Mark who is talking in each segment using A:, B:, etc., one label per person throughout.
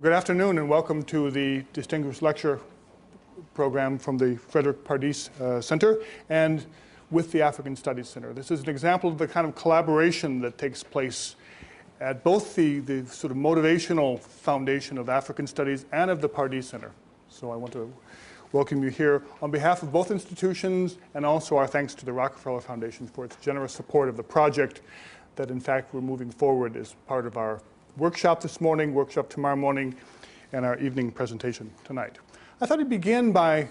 A: Good afternoon and welcome to the Distinguished Lecture program from the Frederick Pardis Center and with the African Studies Center. This is an example of the kind of collaboration that takes place at both the sort of motivational foundation of African Studies and of the Pardis Center. So I want to welcome you here on behalf of both institutions, and also our thanks to the Rockefeller Foundation for its generous support of the project that in fact we're moving forward as part of our workshop this morning, workshop tomorrow morning, and our evening presentation tonight. I thought I'd begin by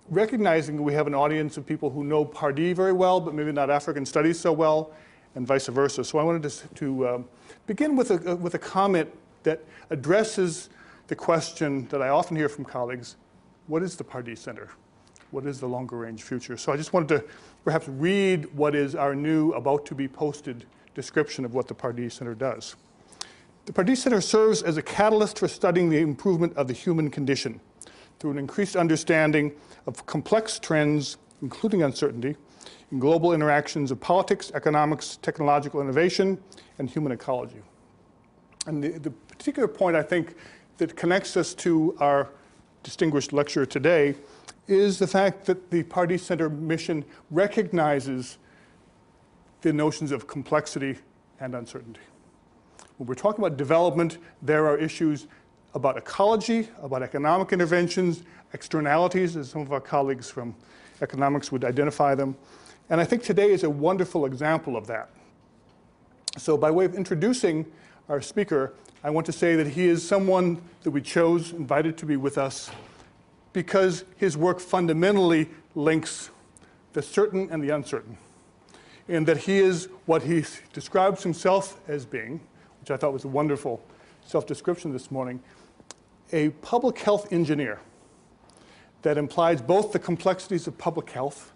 A: recognizing we have an audience of people who know Pardis very well, but maybe not African Studies so well, and vice versa. So I wanted to begin with a comment that addresses the question that I often hear from colleagues: what is the Pardis Center? What is the longer range future? So I just wanted to perhaps read what is our new, about to be posted description of what the Pardis Center does. The Pardis Center serves as a catalyst for studying the improvement of the human condition through an increased understanding of complex trends, including uncertainty, in global interactions of politics, economics, technological innovation, and human ecology. And the particular point I think that connects us to our distinguished lecturer today is the fact that the Pardis Center mission recognizes the notions of complexity and uncertainty. When we're talking about development, there are issues about ecology, about economic interventions, externalities, as some of our colleagues from economics would identify them. And I think today is a wonderful example of that. So by way of introducing our speaker, I want to say that he is someone that we chose, invited to be with us, because his work fundamentally links the certain and the uncertain, and that he is what he describes himself as being, which I thought was a wonderful self-description this morning, a public health engineer that implies both the complexities of public health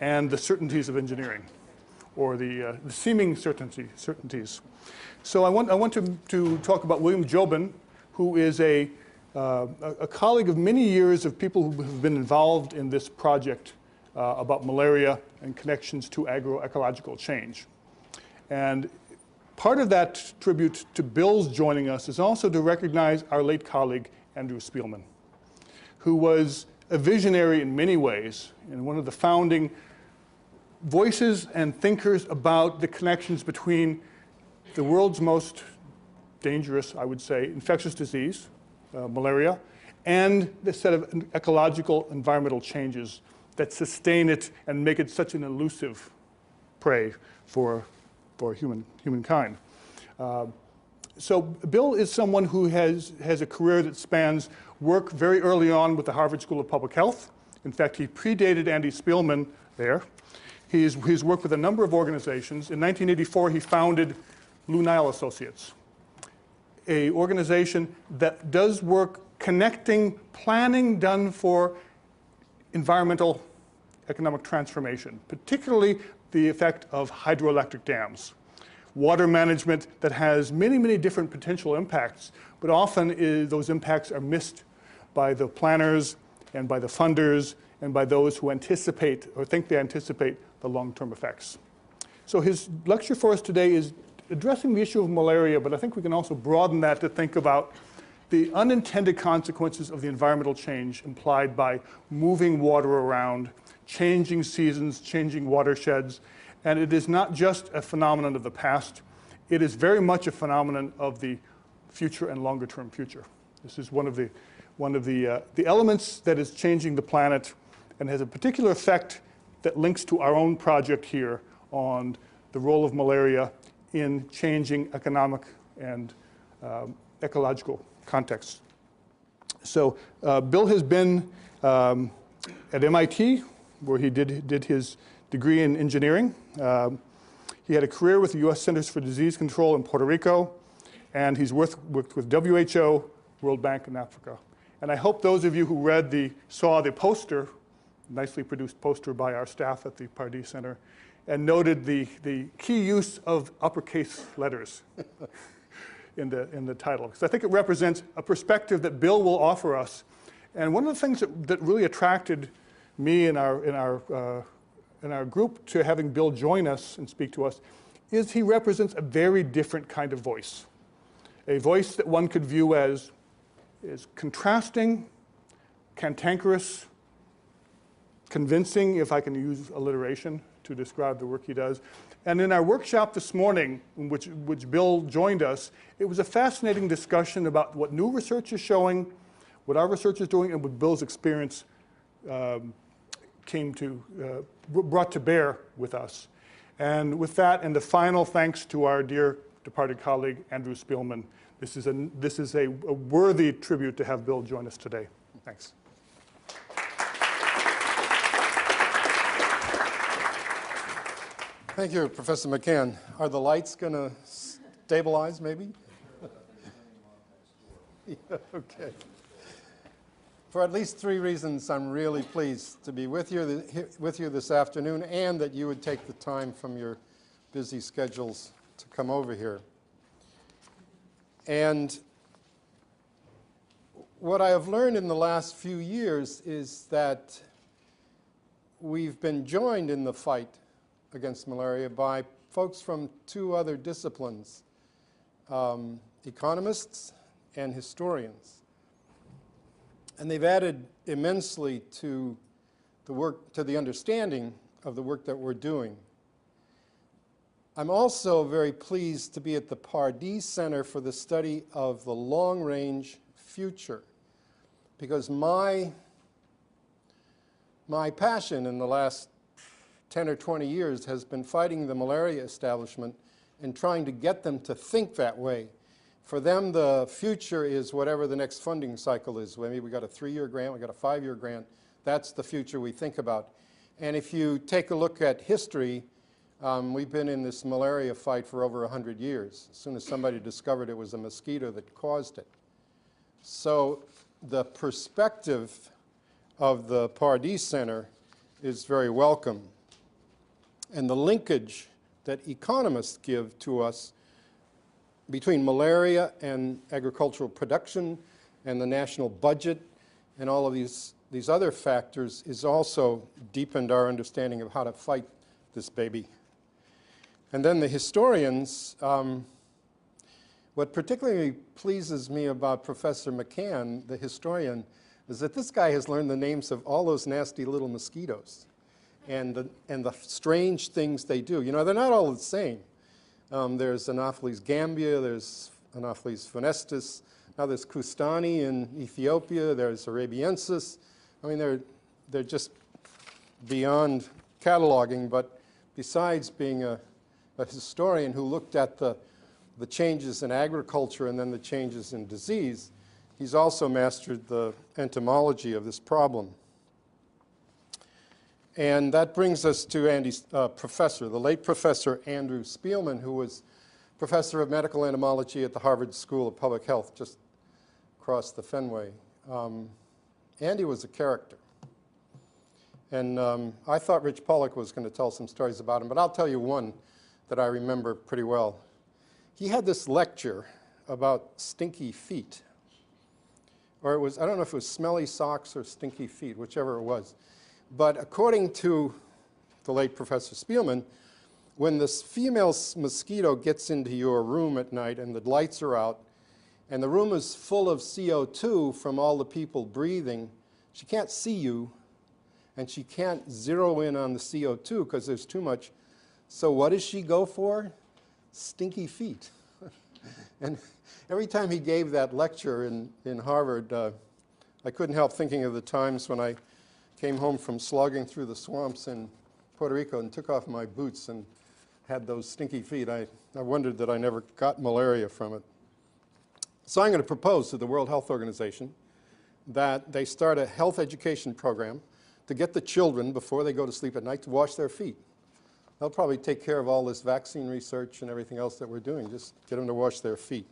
A: and the certainties of engineering, or the seeming certainties. So I want to talk about William Jobin, who is a colleague of many years of people who have been involved in this project about malaria and connections to agroecological change. And part of that tribute to Bill's joining us is also to recognize our late colleague, Andrew Spielman, who was a visionary in many ways and one of the founding voices and thinkers about the connections between the world's most dangerous, I would say, infectious disease, malaria, and the set of ecological environmental changes that sustain it and make it such an elusive prey for humankind. So Bill is someone who has a career that spans work very early on with the Harvard School of Public Health. In fact, he predated Andy Spielman there. He's worked with a number of organizations. In 1984, he founded Blue Nile Associates, an organization that does work connecting planning done for environmental economic transformation, particularly the effect of hydroelectric dams. Water management that has many, many different potential impacts, but often those impacts are missed by the planners and by the funders and by those who anticipate or think they anticipate the long-term effects. So his lecture for us today is addressing the issue of malaria, but I think we can also broaden that to think about the unintended consequences of the environmental change implied by moving water around, changing seasons, changing watersheds. And it is not just a phenomenon of the past. It is very much a phenomenon of the future and longer term future. This is one of the elements that is changing the planet and has a particular effect that links to our own project here on the role of malaria in changing economic and ecological contexts. So Bill has been at MIT, where he did his degree in engineering. He had a career with the U.S. Centers for Disease Control in Puerto Rico, and he's worked with WHO, World Bank, and Africa. And I hope those of you who saw the poster, nicely produced poster by our staff at the Pardis Center, and noted the key use of uppercase letters in the title, because I think it represents a perspective that Bill will offer us. And one of the things that really attracted me in our group to having Bill join us and speak to us is he represents a very different kind of voice. a voice that one could view as contrasting, cantankerous, convincing, if I can use alliteration to describe the work he does. And in our workshop this morning, in which Bill joined us, it was a fascinating discussion about what new research is showing, what our research is doing, and what Bill's experience brought to bear with us. And with that, and the final thanks to our dear departed colleague, Andrew Spielman. This is a worthy tribute to have Bill join us today. Thanks.
B: Thank you, Professor McCann. Are the lights going to stabilize, maybe? Yeah, okay. For at least 3 reasons, I'm really pleased to be with you this afternoon, and that you would take the time from your busy schedules to come over here. And what I have learned in the last few years is that we've been joined in the fight against malaria by folks from 2 other disciplines, economists and historians. And they've added immensely to the work, to the understanding of the work that we're doing. I'm also very pleased to be at the Pardee Center for the Study of the Long-Range Future, because my passion in the last 10 or 20 years has been fighting the malaria establishment and trying to get them to think that way. For them, the future is whatever the next funding cycle is. Maybe we got a 3-year grant, we got a 5-year grant. That's the future we think about. And if you take a look at history, we've been in this malaria fight for over 100 years. As soon as somebody discovered it was a mosquito that caused it. So the perspective of the Pardee Center is very welcome. And the linkage that economists give to us between malaria and agricultural production and the national budget and all of these other factors is also deepened our understanding of how to fight this baby. And then the historians, what particularly pleases me about Professor McCann, the historian, is that this guy has learned the names of all those nasty little mosquitoes and the strange things they do. You know, they're not all the same. There's Anopheles gambia, there's Anopheles funestus, now there's Kustani in Ethiopia, there's Arabiensis. I mean, they're just beyond cataloging, but besides being a historian who looked at the changes in agriculture and then the changes in disease, he's also mastered the entomology of this problem. And that brings us to Andy's professor, the late Professor Andrew Spielman, who was Professor of Medical Entomology at the Harvard School of Public Health, just across the Fenway. Andy was a character. And I thought Rich Pollock was going to tell some stories about him, but I'll tell you one that I remember pretty well. He had this lecture about stinky feet. Or it was, I don't know if it was smelly socks or stinky feet, whichever it was. But according to the late Professor Spielman, when this female mosquito gets into your room at night and the lights are out, and the room is full of CO2 from all the people breathing, she can't see you, and she can't zero in on the CO2 because there's too much. So what does she go for? Stinky feet. And every time he gave that lecture in Harvard, I couldn't help thinking of the times when I came home from slogging through the swamps in Puerto Rico and took off my boots and had those stinky feet. I wondered that I never got malaria from it. So I'm going to propose to the World Health Organization that they start a health education program to get the children, before they go to sleep at night, to wash their feet. They'll probably take care of all this vaccine research and everything else that we're doing. Just get them to wash their feet.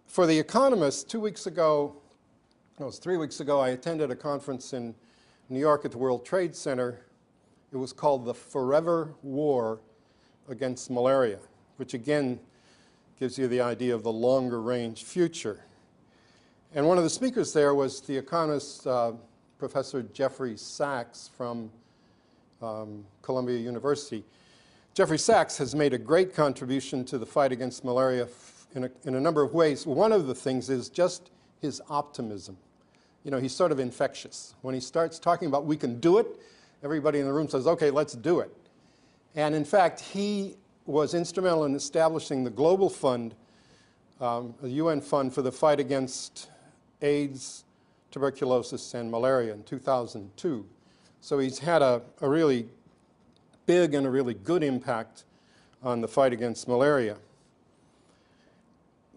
B: For the economists, 2 weeks ago, no, it was 3 weeks ago, I attended a conference in New York at the World Trade Center. It was called the Forever War Against Malaria, which again gives you the idea of the longer range future. And one of the speakers there was the economist, Professor Jeffrey Sachs from Columbia University. Jeffrey Sachs has made a great contribution to the fight against malaria in a number of ways. One of the things is just his optimism. You know, he's sort of infectious. When he starts talking about we can do it, everybody in the room says, okay, let's do it. And in fact, he was instrumental in establishing the Global Fund, a UN fund for the fight against AIDS, tuberculosis, and malaria in 2002. So he's had a really big and a really good impact on the fight against malaria.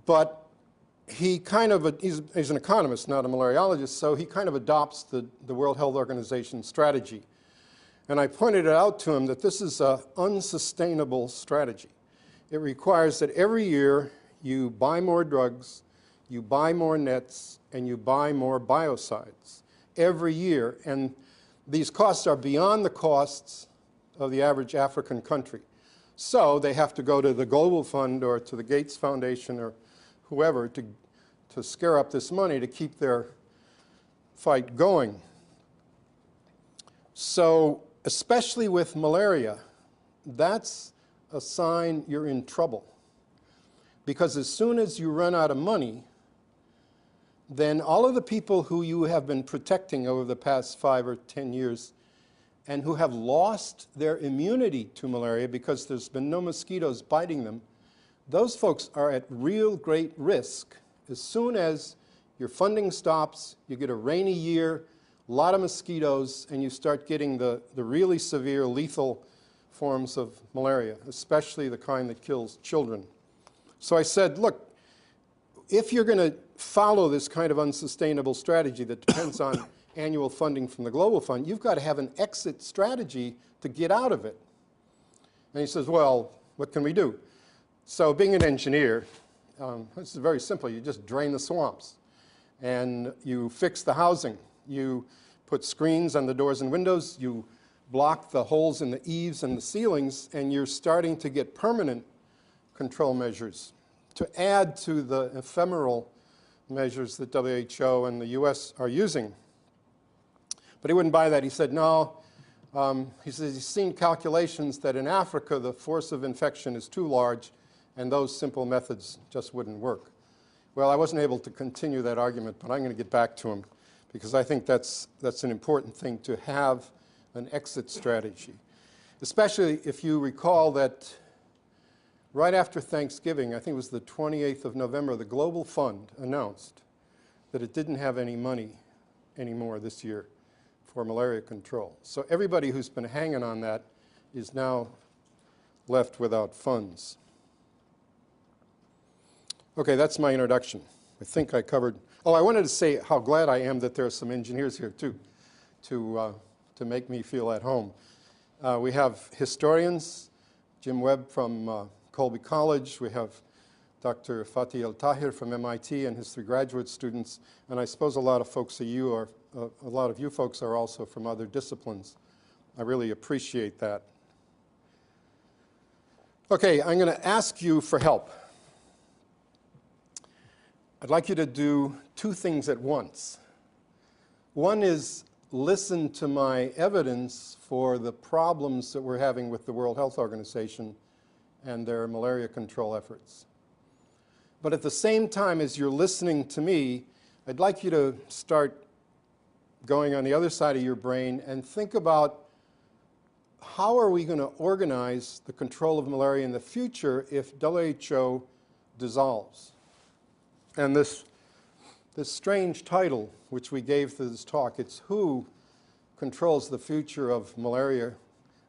B: But he kind of, he's an economist, not a malariologist, so he kind of adopts the World Health Organization strategy. And I pointed it out to him that this is an unsustainable strategy. It requires that every year you buy more drugs, you buy more nets, and you buy more biocides every year. And these costs are beyond the costs of the average African country. So they have to go to the Global Fund or to the Gates Foundation or whoever to scare up this money to keep their fight going. So especially with malaria, that's a sign you're in trouble. Because as soon as you run out of money, then all of the people who you have been protecting over the past 5 or 10 years and who have lost their immunity to malaria because there's been no mosquitoes biting them, those folks are at real great risk. As soon as your funding stops, you get a rainy year, a lot of mosquitoes, and you start getting the really severe lethal forms of malaria, especially the kind that kills children. So I said, look, if you're going to follow this kind of unsustainable strategy that depends on annual funding from the Global Fund, you've got to have an exit strategy to get out of it. And he says, well, what can we do? So being an engineer, this is very simple. You just drain the swamps, and you fix the housing. You put screens on the doors and windows. You block the holes in the eaves and the ceilings, and you're starting to get permanent control measures to add to the ephemeral measures that WHO and the US are using. But he wouldn't buy that. He said, no. He says he's seen calculations that in Africa the force of infection is too large, and those simple methods just wouldn't work. Well, I wasn't able to continue that argument, but I'm going to get back to him because I think that's an important thing, to have an exit strategy. Especially if you recall that right after Thanksgiving, I think it was the 28th of November, the Global Fund announced that it didn't have any money anymore this year for malaria control. So everybody who's been hanging on that is now left without funds. Okay, that's my introduction. I think I covered. Oh, I wanted to say how glad I am that there are some engineers here too, to make me feel at home. We have historians, Jim Webb from Colby College. We have Dr. Fatih El-Tahir from MIT and his 3 graduate students. And I suppose a lot of you folks are also from other disciplines. I really appreciate that. Okay, I'm going to ask you for help. I'd like you to do 2 things at once. One is listen to my evidence for the problems that we're having with the World Health Organization and their malaria control efforts. But at the same time as you're listening to me, I'd like you to start going on the other side of your brain and think about how are we going to organize the control of malaria in the future if WHO dissolves. And this strange title, which we gave to this talk, it's Who Controls the Future of Malaria?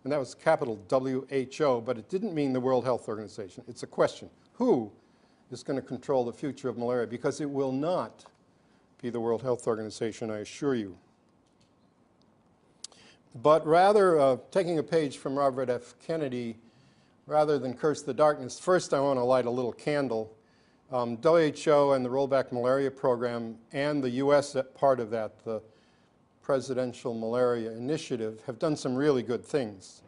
B: And that was capital WHO, but it didn't mean the World Health Organization. It's a question. Who is going to control the future of malaria? Because it will not be the World Health Organization, I assure you. But rather, taking a page from Robert F. Kennedy, rather than curse the darkness, first I want to light a little candle. WHO and the Rollback Malaria Program and the US part of that, the Presidential Malaria Initiative, have done some really good things.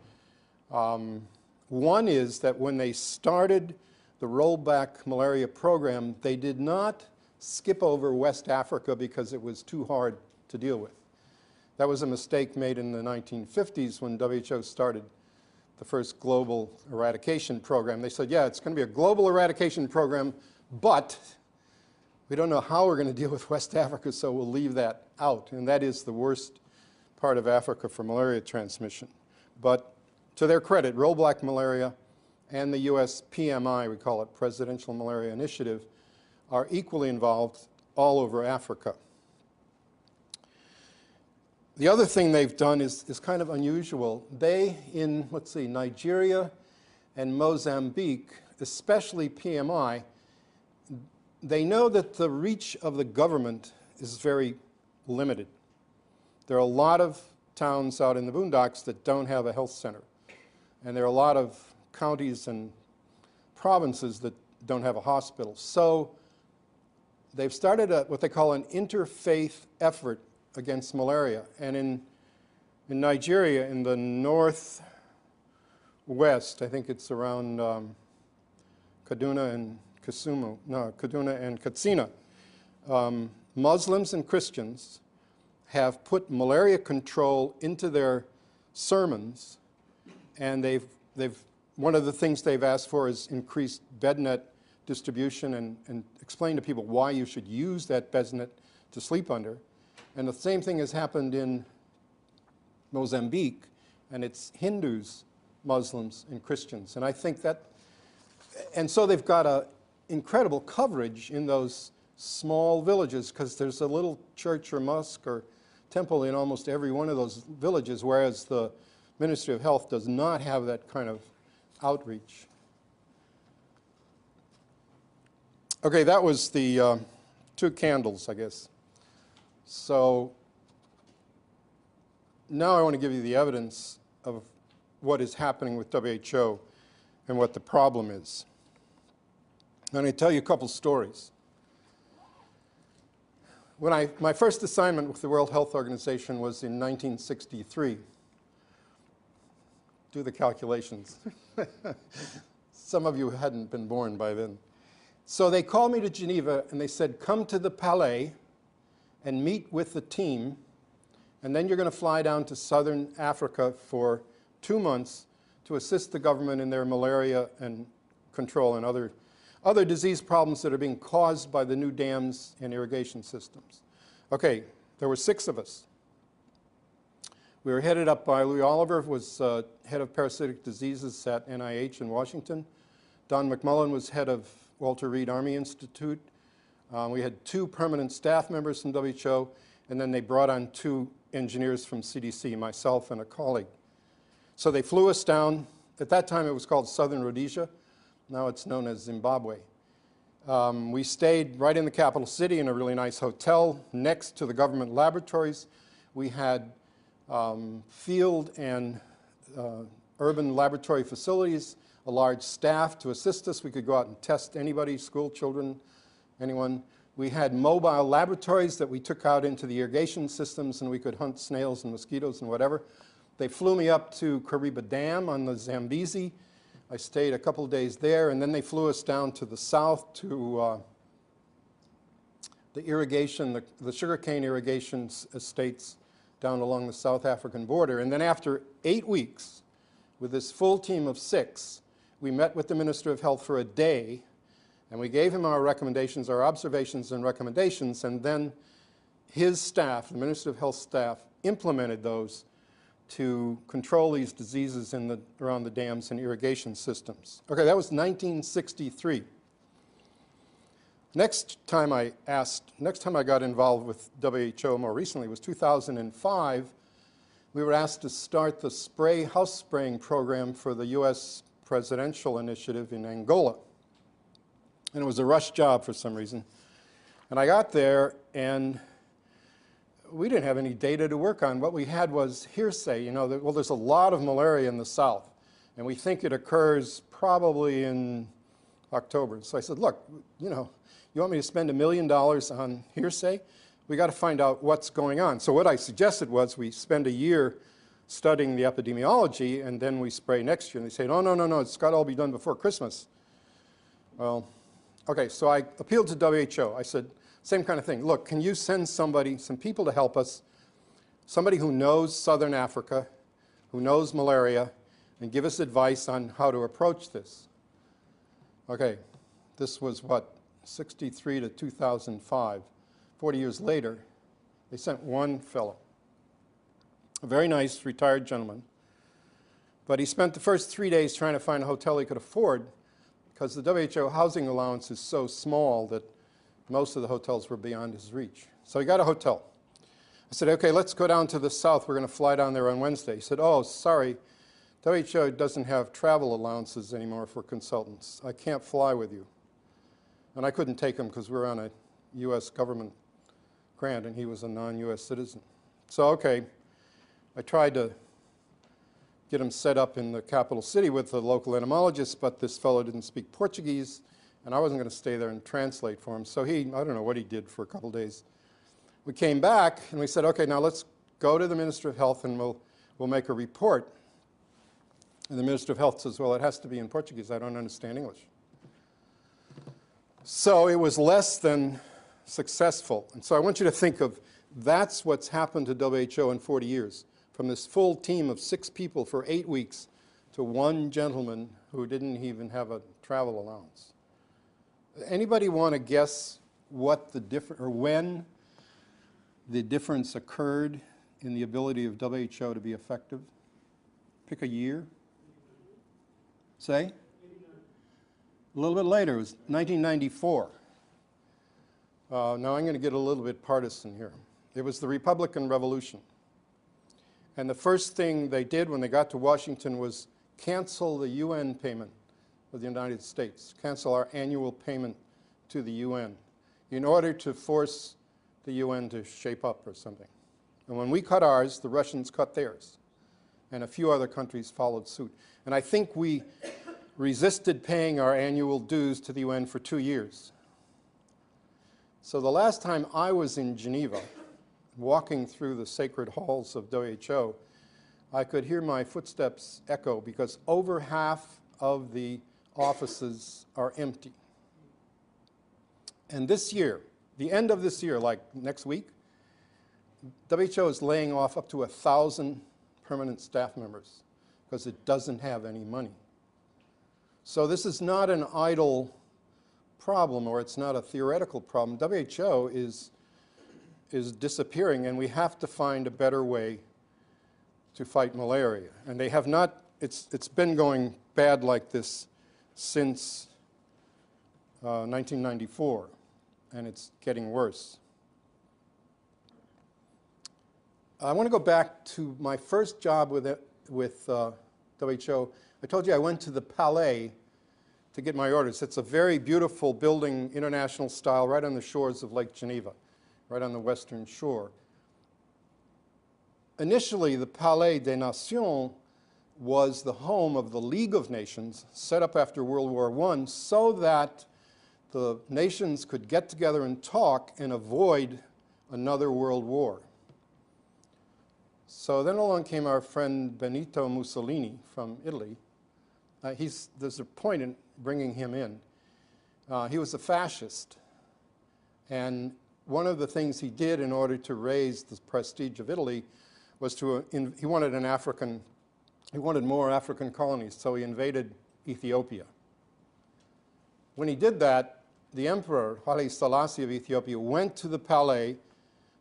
B: One is that when they started the Rollback Malaria Program, they did not skip over West Africa because it was too hard to deal with. That was a mistake made in the 1950s when WHO started the first global eradication program. They said, yeah, it's going to be a global eradication program, But we don't know how we're going to deal with West Africa, so we'll leave that out. And that is the worst part of Africa for malaria transmission. But to their credit, rollback malaria and the US PMI, we call it Presidential Malaria Initiative, are equally involved all over Africa. The other thing they've done is kind of unusual. They, in, let's see, Nigeria and Mozambique, especially PMI, they know that the reach of the government is very limited. There are a lot of towns out in the boondocks that don't have a health center. And there are a lot of counties and provinces that don't have a hospital. So they've started what they call an interfaith effort against malaria. And in Nigeria, in the northwest, I think it's around Kaduna and Katsina, Muslims and Christians have put malaria control into their sermons, and one of the things they've asked for is increased bed net distribution and explain to people why you should use that bed net to sleep under. And the same thing has happened in Mozambique, and it's Hindus, Muslims, and Christians. And I think that, and so they've got a incredible coverage in those small villages, because there's a little church or mosque or temple in almost every one of those villages, whereas the Ministry of Health does not have that kind of outreach. Okay, that was the two candles, I guess. So now I want to give you the evidence of what is happening with WHO and what the problem is. I'm going to tell you a couple stories. My first assignment with the World Health Organization was in 1963. Do the calculations. Some of you hadn't been born by then. So they called me to Geneva and they said, come to the Palais and meet with the team, and then you're going to fly down to southern Africa for 2 months to assist the government in their malaria and control and other disease problems that are being caused by the new dams and irrigation systems. Okay, there were 6 of us. We were headed up by Louis Oliver, who was head of parasitic diseases at NIH in Washington. Don McMullen was head of Walter Reed Army Institute. We had 2 permanent staff members from WHO, and then they brought on 2 engineers from CDC, myself and a colleague. So they flew us down. At that time, it was called Southern Rhodesia. Now it's known as Zimbabwe. We stayed right in the capital city in a really nice hotel next to the government laboratories. We had field and urban laboratory facilities, a large staff to assist us. We could go out and test anybody, school children, anyone. We had mobile laboratories that we took out into the irrigation systems, and we could hunt snails and mosquitoes and whatever. They flew me up to Kariba Dam on the Zambezi. I stayed a couple of days there, and then they flew us down to the south to the irrigation, the sugarcane irrigation estates down along the South African border. And then after 8 weeks, with this full team of 6, we met with the Minister of Health for a day, and we gave him our recommendations, our observations and recommendations, and then his staff, the Minister of Health staff, implemented those to control these diseases around the dams and irrigation systems. Okay, that was 1963. Next time I got involved with WHO more recently was 2005. We were asked to start the house spraying program for the US presidential initiative in Angola. And it was a rush job for some reason. And I got there, and we didn't have any data to work on. What we had was hearsay, you know, well, there's a lot of malaria in the South, and we think it occurs probably in October. So I said, look, you know, you want me to spend $1 million on hearsay? We got to find out what's going on. So what I suggested was we spend a year studying the epidemiology, and then we spray next year. And they say, no, it's got to all be done before Christmas. Well, okay, so I appealed to WHO. I said, same kind of thing. Look, can you send somebody, some people to help us, somebody who knows Southern Africa, who knows malaria, and give us advice on how to approach this? Okay, this was what, '63 to 2005, 40 years later, they sent one fellow, a very nice retired gentleman, but he spent the first 3 days trying to find a hotel he could afford because the WHO housing allowance is so small that most of the hotels were beyond his reach. So he got a hotel. I said, okay, let's go down to the south. We're going to fly down there on Wednesday. He said, oh, sorry, WHO doesn't have travel allowances anymore for consultants. I can't fly with you. And I couldn't take him because we were on a US government grant and he was a non-US citizen. So, okay, I tried to get him set up in the capital city with the local entomologist, but this fellow didn't speak Portuguese, and I wasn't going to stay there and translate for him. So I don't know what he did for a couple days. We came back and we said, okay, now let's go to the Minister of Health and we'll make a report. And the Minister of Health says, well, it has to be in Portuguese. I don't understand English. So it was less than successful. And so I want you to think of that's what's happened to WHO in 40 years. From this full team of 6 people for 8 weeks to one gentleman who didn't even have a travel allowance. Anybody want to guess what the difference, or when the difference occurred in the ability of WHO to be effective? Pick a year. Say? A little bit later, it was 1994. Now I'm going to get a little bit partisan here. It was the Republican Revolution. And the first thing they did when they got to Washington was cancel the UN payment of the United States, cancel our annual payment to the UN in order to force the UN to shape up or something. And when we cut ours, the Russians cut theirs. And a few other countries followed suit. And I think we resisted paying our annual dues to the UN for 2 years. So the last time I was in Geneva, walking through the sacred halls of WHO, I could hear my footsteps echo because over half of the offices are empty. And this year, the end of this year, like next week, WHO is laying off up to 1,000 permanent staff members because it doesn't have any money. So this is not an idle problem, or it's not a theoretical problem. WHO is disappearing, and we have to find a better way to fight malaria. And they have not, it's been going bad like this since 1994, and it's getting worse. I want to go back to my first job with WHO. I told you I went to the Palais to get my orders. It's a very beautiful building, international style, right on the shores of Lake Geneva, right on the western shore. Initially, the Palais des Nations was the home of the League of Nations, set up after World War I, so that the nations could get together and talk and avoid another world war. So then along came our friend Benito Mussolini from Italy. There's a point in bringing him in. He was a fascist, and one of the things he did in order to raise the prestige of Italy was he wanted more African colonies, so he invaded Ethiopia. When he did that, the Emperor Haile Selassie of Ethiopia went to the Palais,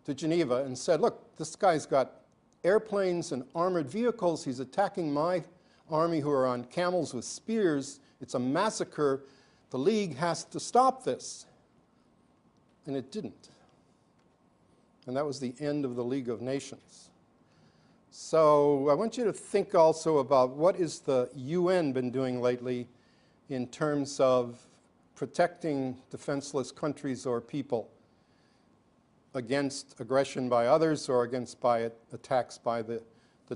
B: to Geneva, and said, look, this guy's got airplanes and armored vehicles. He's attacking my army who are on camels with spears. It's a massacre. The League has to stop this. And it didn't. And that was the end of the League of Nations. So I want you to think also about what is the UN been doing lately in terms of protecting defenseless countries or people against aggression by others or against attacks by the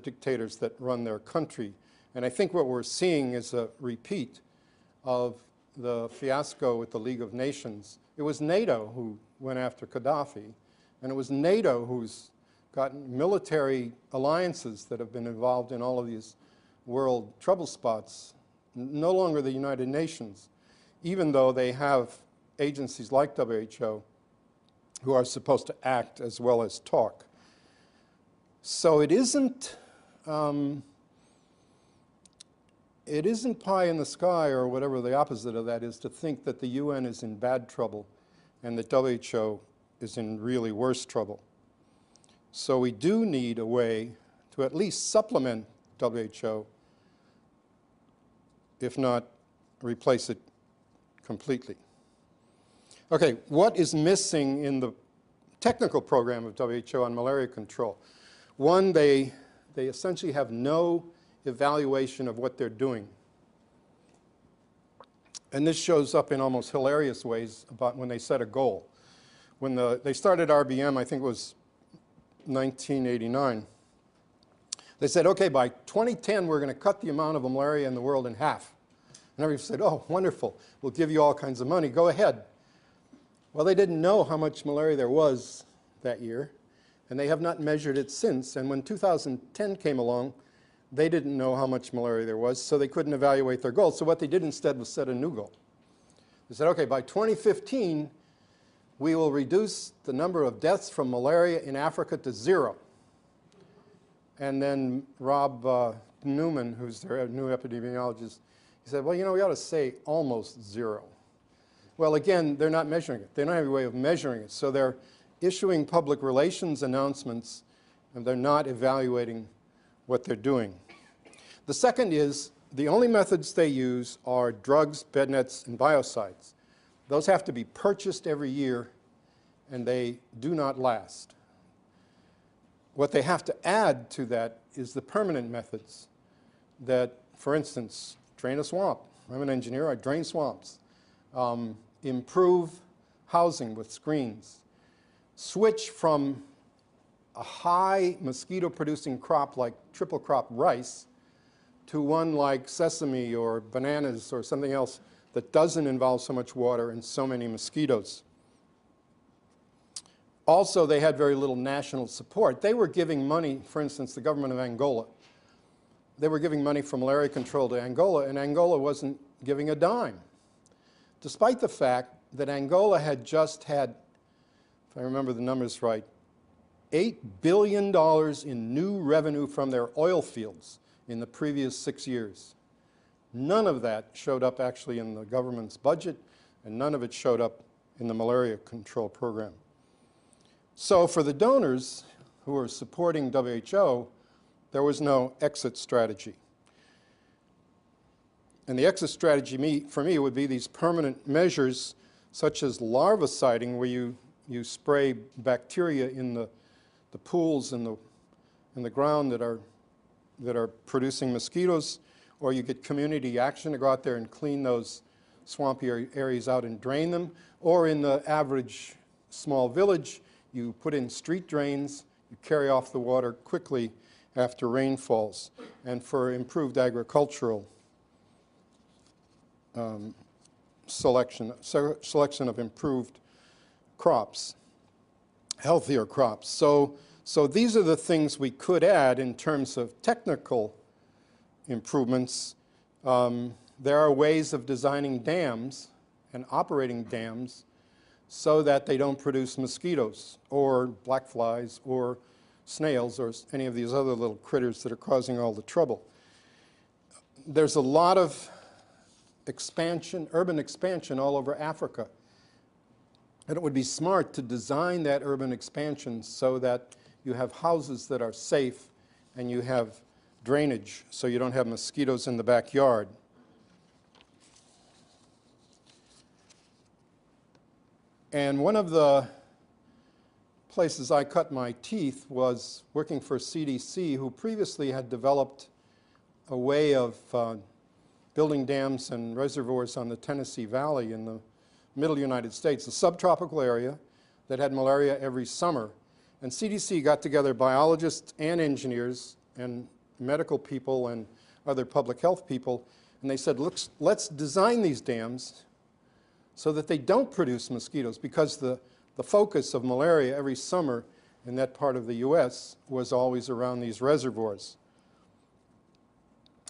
B: dictators that run their country. And I think what we're seeing is a repeat of the fiasco with the League of Nations. It was NATO who went after Gaddafi, and it was NATO who's gotten military alliances that have been involved in all of these world trouble spots. No longer the United Nations, even though they have agencies like WHO who are supposed to act as well as talk. So it isn't it isn't pie in the sky or whatever the opposite of that is to think that the UN is in bad trouble and that WHO is in really worse trouble. So we do need a way to at least supplement WHO, if not replace it completely. Okay, what is missing in the technical program of WHO on malaria control? One, they essentially have no evaluation of what they're doing. And this shows up in almost hilarious ways about when they set a goal. When they started RBM, I think it was 1989, they said, okay, by 2010, we're going to cut the amount of malaria in the world in half. And everybody said, oh, wonderful, we'll give you all kinds of money, go ahead. Well, they didn't know how much malaria there was that year, and they have not measured it since. And when 2010 came along, they didn't know how much malaria there was, so they couldn't evaluate their goals. So what they did instead was set a new goal. They said, okay, by 2015, we will reduce the number of deaths from malaria in Africa to 0. And then Rob Newman, who's their new epidemiologist, he said, well, you know, we ought to say almost 0. Well, again, they're not measuring it. They don't have a way of measuring it. So they're issuing public relations announcements, and they're not evaluating what they're doing. The second is the only methods they use are drugs, bed nets, and biocides. Those have to be purchased every year, and they do not last. What they have to add to that is the permanent methods that, for instance, drain a swamp. I'm an engineer, I drain swamps. Improve housing with screens. Switch from a high mosquito-producing crop like triple crop rice to one like sesame or bananas or something else that doesn't involve so much water and so many mosquitoes. Also, they had very little national support. They were giving money, for instance, the government of Angola. They were giving money for malaria control to Angola, and Angola wasn't giving a dime, despite the fact that Angola had just had, if I remember the numbers right, $8 billion in new revenue from their oil fields in the previous 6 years. None of that showed up actually in the government's budget, and none of it showed up in the malaria control program. So for the donors who were supporting WHO, there was no exit strategy. And the exit strategy for me would be these permanent measures such as larviciding, where you spray bacteria in the pools in the ground that are producing mosquitoes, or you get community action to go out there and clean those swampy areas out and drain them, or in the average small village, you put in street drains, you carry off the water quickly after rain falls, and for improved agricultural selection of improved crops, healthier crops. So these are the things we could add in terms of technical improvements. There are ways of designing dams and operating dams so that they don't produce mosquitoes or black flies or snails or any of these other little critters that are causing all the trouble. There's a lot of expansion, urban expansion all over Africa. And it would be smart to design that urban expansion so that you have houses that are safe and you have drainage so you don't have mosquitoes in the backyard. And one of the places I cut my teeth was working for CDC, who previously had developed a way of building dams and reservoirs on the Tennessee Valley in the middle United States, a subtropical area that had malaria every summer. And CDC got together biologists and engineers and medical people and other public health people, and they said, let's design these dams so that they don't produce mosquitoes, because the focus of malaria every summer in that part of the US was always around these reservoirs.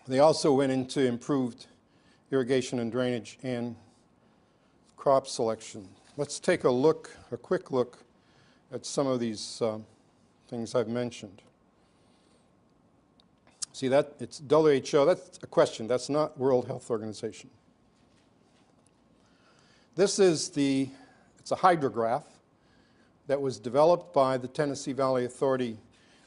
B: They also went into improved irrigation and drainage and crop selection. Let's take a quick look at some of these things I've mentioned. See that? It's WHO. That's a question. That's not World Health Organization. This is it's a hydrograph that was developed by the Tennessee Valley Authority.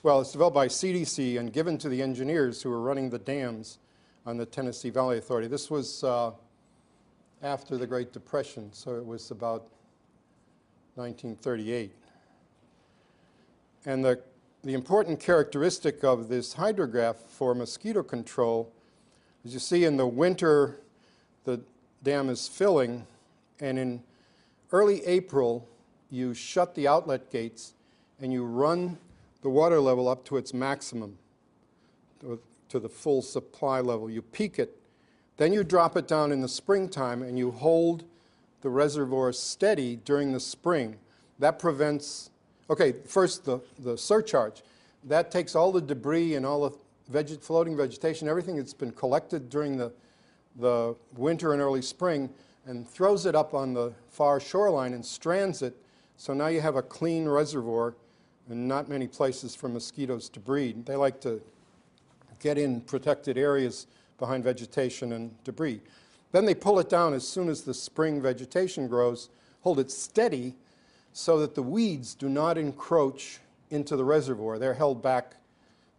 B: Well, it's developed by CDC and given to the engineers who were running the dams on the Tennessee Valley Authority. This was after the Great Depression, so it was about 1938. And the important characteristic of this hydrograph for mosquito control, as you see in the winter, the dam is filling, and in early April, you shut the outlet gates and you run the water level up to its maximum, to the full supply level. You peak it, then you drop it down in the springtime and you hold the reservoir steady during the spring. That prevents, okay, first the surcharge. That takes all the debris and all the floating vegetation, everything that's been collected during the winter and early spring, and throws it up on the far shoreline and strands it. So now you have a clean reservoir and not many places for mosquitoes to breed. They like to get in protected areas behind vegetation and debris. Then they pull it down as soon as the spring vegetation grows, hold it steady so that the weeds do not encroach into the reservoir. They're held back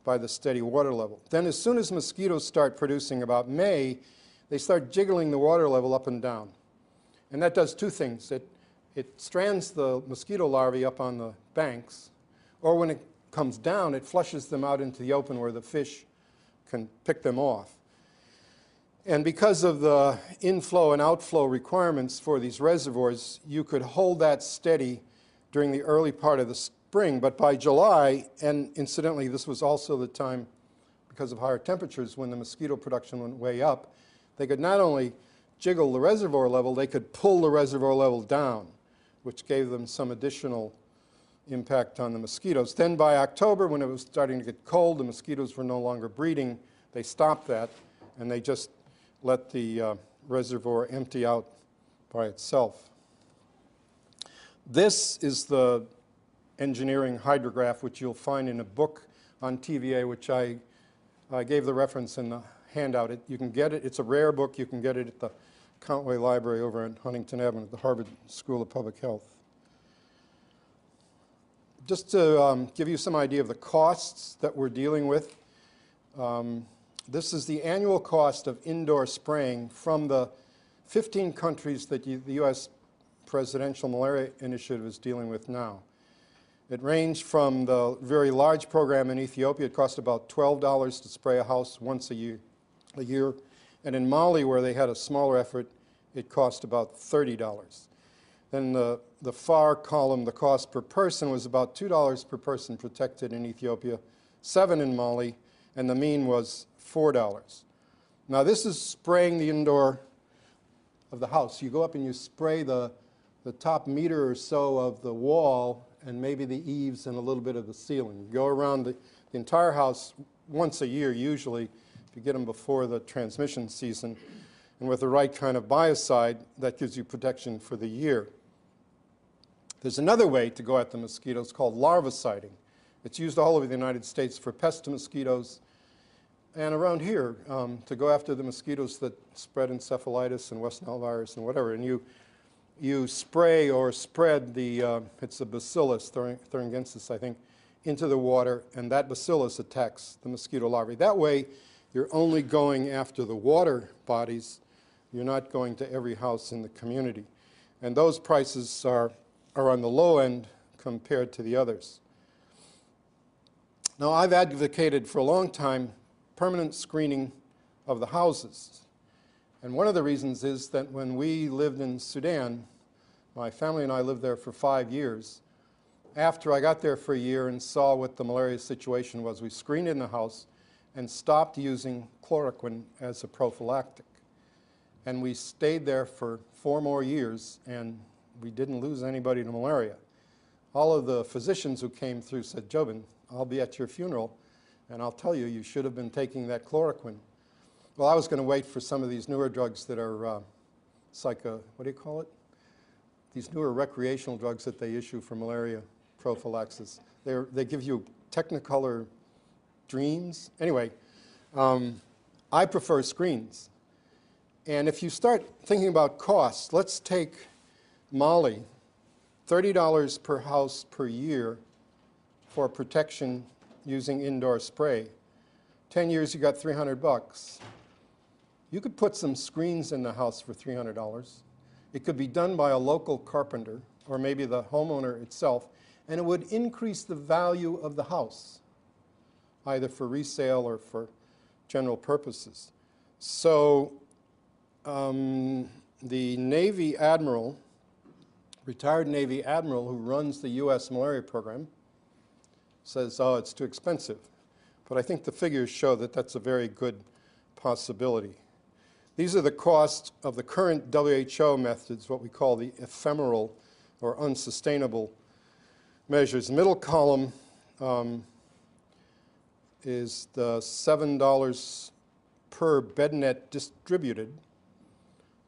B: by the steady water level. Then as soon as mosquitoes start producing about May, they start jiggling the water level up and down. And that does two things. It strands the mosquito larvae up on the banks, or when it comes down, it flushes them out into the open where the fish can pick them off. And because of the inflow and outflow requirements for these reservoirs, you could hold that steady during the early part of the spring. But by July, and incidentally, this was also the time, because of higher temperatures, when the mosquito production went way up, they could not only jiggle the reservoir level, they could pull the reservoir level down, which gave them some additional impact on the mosquitoes. Then by October, when it was starting to get cold, the mosquitoes were no longer breeding. They stopped that, and they just let the reservoir empty out by itself. This is the engineering hydrograph, which you'll find in a book on TVA, which I gave the reference in the handout. You can get it. It's a rare book. You can get it at the Countway Library over in Huntington Avenue at the Harvard School of Public Health. Just to give you some idea of the costs that we're dealing with, this is the annual cost of indoor spraying from the 15 countries that the U.S. Presidential Malaria Initiative is dealing with now. It ranged from the very large program in Ethiopia. It cost about $12 to spray a house once a year. And in Mali, where they had a smaller effort, it cost about $30. Then the far column, the cost per person, was about $2 per person protected in Ethiopia, $7 in Mali, and the mean was $4. Now this is spraying the indoor of the house. You go up and you spray the top meter or so of the wall and maybe the eaves and a little bit of the ceiling. You go around the entire house once a year usually, if you get them before the transmission season. And with the right kind of biocide, that gives you protection for the year. There's another way to go at the mosquitoes called larviciding. It's used all over the United States for pest mosquitoes and around here to go after the mosquitoes that spread encephalitis and West Nile virus and whatever. And you spray or spread it's a bacillus, thuringiensis, I think, into the water, and that bacillus attacks the mosquito larvae. That way, you're only going after the water bodies. You're not going to every house in the community. And those prices are on the low end compared to the others. Now, I've advocated for a long time permanent screening of the houses. And one of the reasons is that when we lived in Sudan, my family and I lived there for 5 years. After I got there for a year and saw what the malaria situation was, we screened in the house and stopped using chloroquine as a prophylactic. And we stayed there for 4 more years, and we didn't lose anybody to malaria. All of the physicians who came through said, "Jobin, I'll be at your funeral, and I'll tell you, you should have been taking that chloroquine." Well, I was going to wait for some of these newer drugs that are what do you call it? These newer recreational drugs that they issue for malaria prophylaxis. They give you Technicolor dreams. Anyway, I prefer screens. And if you start thinking about costs, let's take Mali, $30 per house per year for protection using indoor spray. 10 years, you got $300. You could put some screens in the house for $300. It could be done by a local carpenter or maybe the homeowner itself, and it would increase the value of the house, either for resale or for general purposes. So the Navy admiral, retired Navy admiral who runs the US malaria program, says, oh, it's too expensive. But I think the figures show that that's a very good possibility. These are the costs of the current WHO methods, what we call the ephemeral or unsustainable measures. Middle column is the $7 per bed net distributed.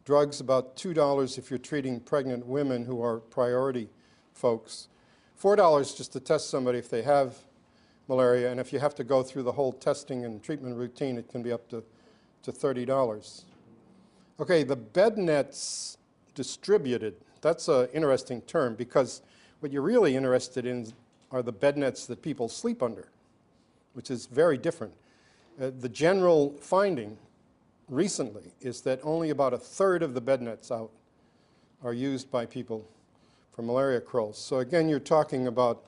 B: Drugs about $2 if you're treating pregnant women who are priority folks. $4 just to test somebody if they have malaria, and if you have to go through the whole testing and treatment routine, it can be up to $30. Okay, the bed nets distributed, that's an interesting term because what you're really interested in are the bed nets that people sleep under, which is very different. The general finding recently is that only about a third of the bed nets out are used by people for malaria controls. So again, you're talking about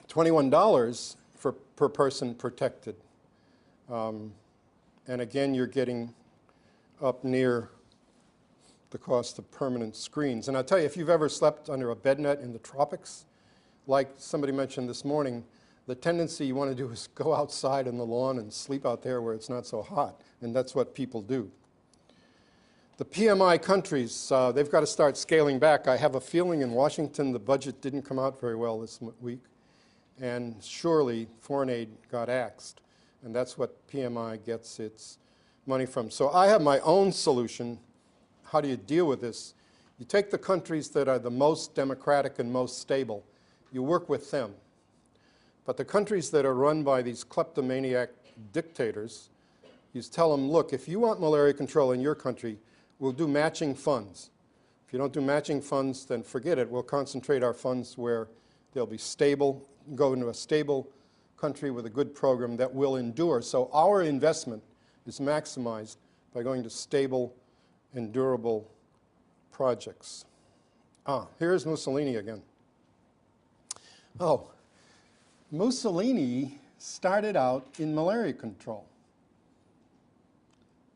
B: $21 per person protected. And again, you're getting up near the cost of permanent screens. And I'll tell you, if you've ever slept under a bed net in the tropics, like somebody mentioned this morning, the tendency you want to do is go outside on the lawn and sleep out there where it's not so hot. And that's what people do. The PMI countries, they've got to start scaling back. I have a feeling in Washington the budget didn't come out very well this week. And surely foreign aid got axed. And that's what PMI gets its money from. So I have my own solution. How do you deal with this? You take the countries that are the most democratic and most stable. You work with them. But the countries that are run by these kleptomaniac dictators, you tell them, look, if you want malaria control in your country, we'll do matching funds. If you don't do matching funds, then forget it. We'll concentrate our funds where they'll be stable, go into a stable country with a good program that will endure. So our investment is maximized by going to stable and durable projects. Here's Mussolini again. Oh, Mussolini started out in malaria control.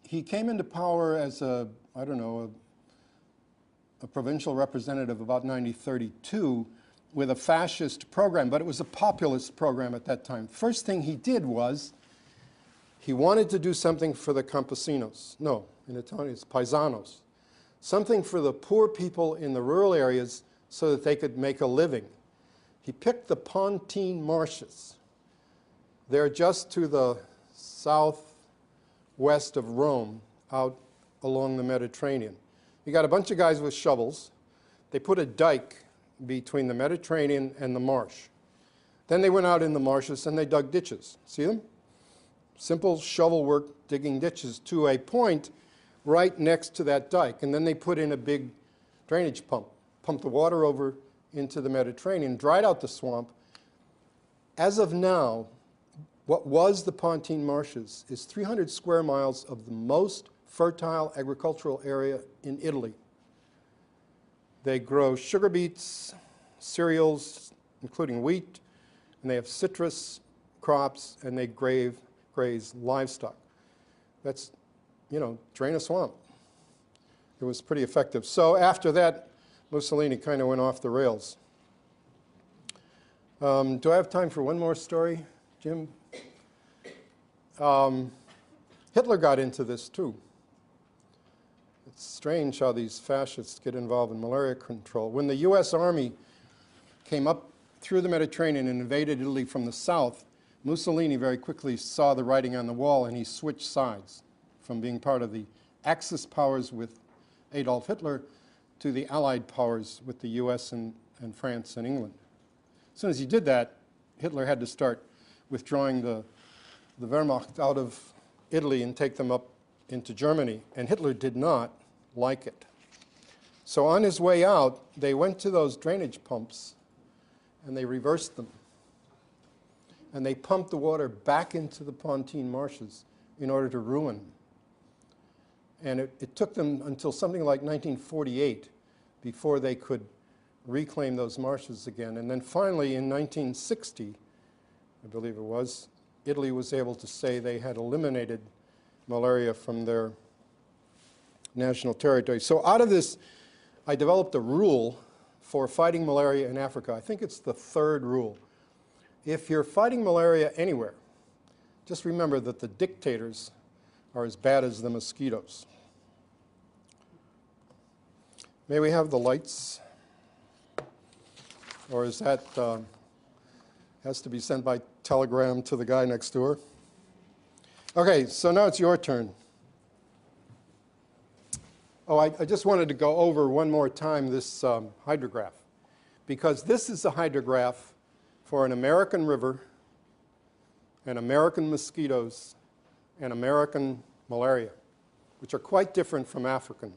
B: He came into power as a provincial representative about 1932 with a fascist program, but it was a populist program at that time. First thing he did was he wanted to do something for the campesinos. No, in Italian it's paisanos. Something for the poor people in the rural areas so that they could make a living. He picked the Pontine Marshes. They're just to the southwest of Rome, out along the Mediterranean. You got a bunch of guys with shovels. They put a dike between the Mediterranean and the marsh. Then they went out in the marshes and they dug ditches. See them? Simple shovel work digging ditches to a point right next to that dike. And then they put in a big drainage pump, pumped the water over into the Mediterranean, dried out the swamp. As of now, what was the Pontine Marshes is 300 square miles of the most fertile agricultural area in Italy. They grow sugar beets, cereals, including wheat, and they have citrus crops, and they graze livestock. That's, drain a swamp. It was pretty effective. So after that, Mussolini kind of went off the rails. Do I have time for one more story, Jim? Hitler got into this too. It's strange how these fascists get involved in malaria control. When the US Army came up through the Mediterranean and invaded Italy from the south, Mussolini very quickly saw the writing on the wall and he switched sides from being part of the Axis powers with Adolf Hitler to the Allied powers with the US and France and England. As soon as he did that, Hitler had to start withdrawing the the Wehrmacht out of Italy and take them up into Germany, and Hitler did not like it. So on his way out, they went to those drainage pumps and they reversed them. And they pumped the water back into the Pontine marshes in order to ruin them. And it took them until something like 1948 before they could reclaim those marshes again. And then finally in 1960, I believe it was, Italy was able to say they had eliminated malaria from their national territory. So out of this, I developed a rule for fighting malaria in Africa. I think it's the third rule. If you're fighting malaria anywhere, just remember that the dictators are as bad as the mosquitoes. May we have the lights? Or is that, has to be sent by telegram to the guy next door? Okay, so now it's your turn. Oh, I just wanted to go over one more time this hydrograph, because this is a hydrograph for an American river and American mosquitoes and American malaria, which are quite different from African.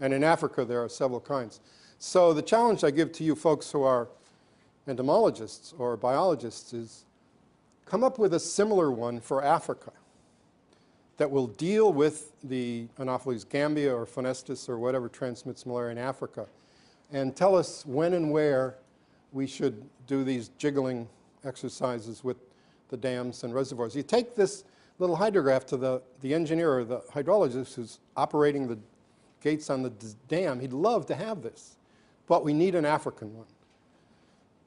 B: And in Africa, there are several kinds. So the challenge I give to you folks who are entomologists or biologists is come up with a similar one for Africa that will deal with the Anopheles gambia or phonestis or whatever transmits malaria in Africa, and tell us when and where we should do these jiggling exercises with the dams and reservoirs. You take this little hydrograph to the engineer or the hydrologist who's operating the gates on the dam. He'd love to have this, but we need an African one.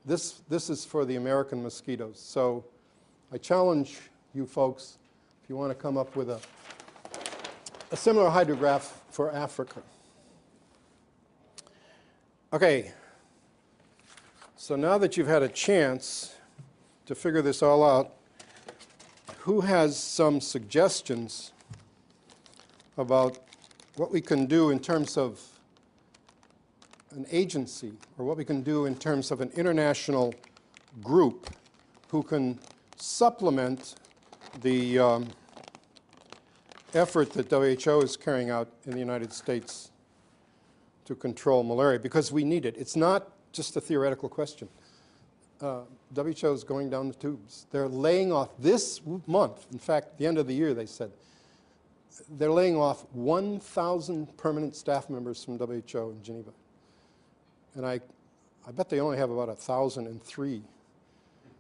B: This is for the American mosquitoes. So I challenge you folks, if you want to come up with a similar hydrograph for Africa. Okay, so now that you've had a chance to figure this all out, who has some suggestions about what we can do in terms of an agency, or what we can do in terms of an international group who can supplement the effort that WHO is carrying out in the United States to control malaria, because we need it. It's not just a theoretical question. WHO is going down the tubes. They're laying off this month, in fact, the end of the year, they said, they're laying off 1,000 permanent staff members from WHO in Geneva. And I bet they only have about 1,003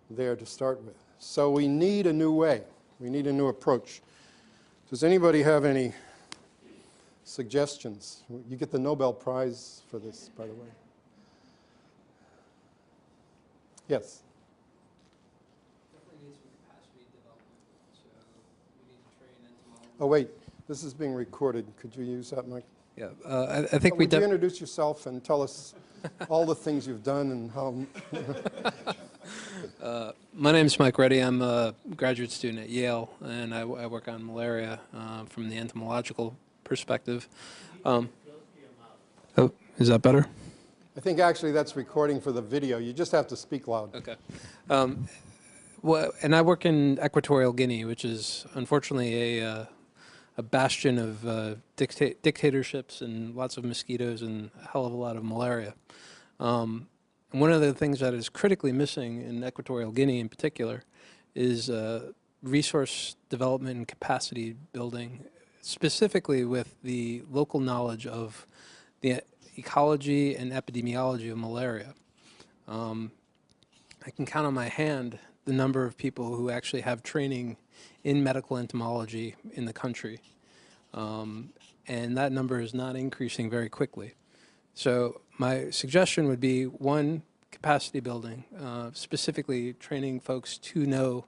B: there to start with. So we need a new way. We need a new approach. Does anybody have any suggestions? You get the Nobel Prize for this, by the way. Yes?
C: Definitely need some capacity development. So we need to train entomologists.
B: Oh, wait. This is being recorded. Could you use that mic?
D: Yeah, I think we
B: Would you introduce yourself and tell us all the things you've done and how...
D: My name is Mike Reddy. I'm a graduate student at Yale, and I work on malaria from the entomological perspective. Oh, is that better?
B: I think actually that's recording for the video. You just have to speak loud.
D: Okay. Well, and I work in Equatorial Guinea, which is unfortunately a bastion of dictatorships and lots of mosquitoes and a hell of a lot of malaria. And one of the things that is critically missing in Equatorial Guinea in particular is resource development and capacity building, specifically with the local knowledge of the ecology and epidemiology of malaria. I can count on my hand the number of people who actually have training in medical entomology in the country. And that number is not increasing very quickly. So my suggestion would be, one, capacity building, specifically training folks to know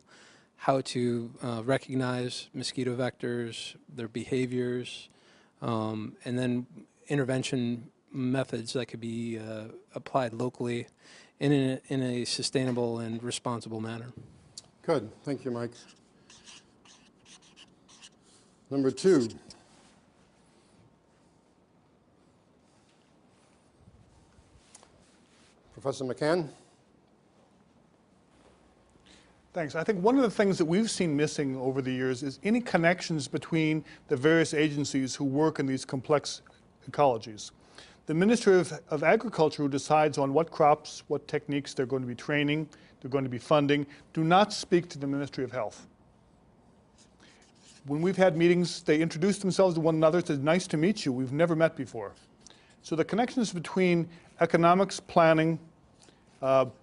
D: how to recognize mosquito vectors, their behaviors, and then intervention methods that could be applied locally in a sustainable and responsible manner.
B: Good. Thank you, Mike. Number two. Professor McCann?
A: Thanks. I think one of the things that we've seen missing over the years is any connections between the various agencies who work in these complex ecologies. The Ministry of Agriculture, who decides on what crops, what techniques they're going to be training, they're going to be funding, do not speak to the Ministry of Health. When we've had meetings, they introduce themselves to one another, says, nice to meet you, we've never met before. So the connections between economics, planning,